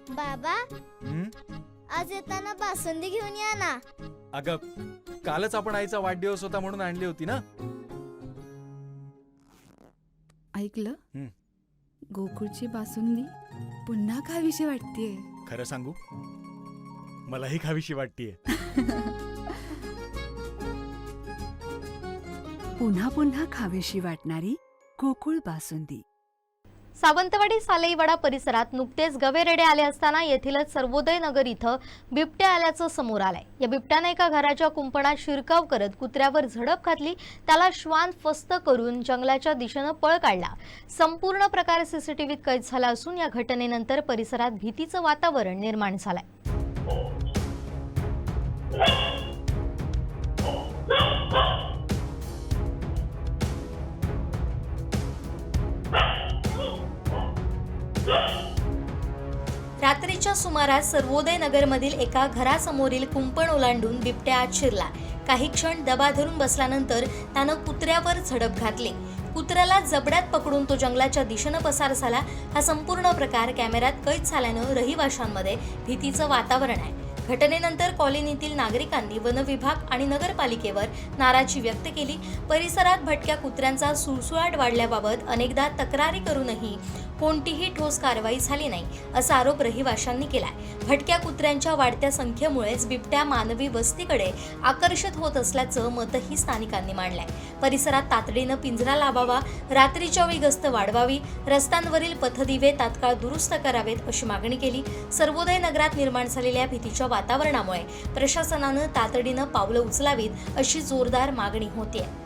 बाबा, आज येताना बासुंदी घेऊन या ना. अगं, कालच आपण आईचा वाढदिवस होता म्हणून आणली होती ना. ऐकलं, गोकुळची बासुंदी पुन्हा खावीशी वाटतेय. खरं सांगू, मलाही खावीशी वाटतेय. पुन्हा पुन्हा खावीशी वाटणारी गोकुळ बासुंदी. सावंतवाडी सालईवाडा परिसरात नुकतेच गवेरेडे आले असताना येथीलच सर्वोदय नगर इथं बिबट्या आल्याचं समोर आलंय. या बिबट्याने एका घराच्या कुंपणात शिरकाव करत कुत्र्यावर झडप घातली, त्याला श्वान फस्त करून जंगलाच्या दिशेनं पळ काढला. संपूर्ण प्रकार सीसीटीव्हीत कैद झाला असून या घटनेनंतर परिसरात भीतीचं वातावरण निर्माण झालंय. रात्रीच्या सुमारास सर्वोदय नगरमधील एका घरासमोरील कुंपण ओलांडून बिबट्या आत शिरला. काही क्षण दबा धरून बसल्यानंतर त्यानं कुत्र्यावर झडप घातली. कुत्र्याला जबड्यात पकडून तो जंगलाच्या दिशेनं पसार झाला. हा संपूर्ण प्रकार कॅमेऱ्यात कैद झाल्यानं रहिवाशांमध्ये भीतीचं वातावरण आहे. घटनेनंतर कॉलनीतील नागरिकांनी वनविभाग आणि नगरपालिकेवर नाराजी व्यक्त केली. परिसरात भटक्या कुत्र्यांचा सुळसुळाट वाढल्याबाबत अनेकदा तक्रारी करूनही कोणतीही ठोस कारवाई झाली नाही, असा आरोप रहिवाशांनी केलाय. भटक्या कुत्र्यांच्या वाढत्या संख्येमुळेच बिबट्या मानवी वस्तीकडे आकर्षित होत असल्याचं मतही स्थानिकांनी मांडलंय. परिसरात तातडीनं पिंजरा लावावा, रात्रीच्या वेळी गस्त वाढवावी, रस्त्यांवरील पथदिवे तात्काळ दुरुस्त करावेत अशी मागणी केली. सर्वोदय नगरात निर्माण झालेल्या भीतीच्या वातावरणामुळे प्रशासनानं तातडीनं पावलं उचलावीत अशी जोरदार मागणी होतीये.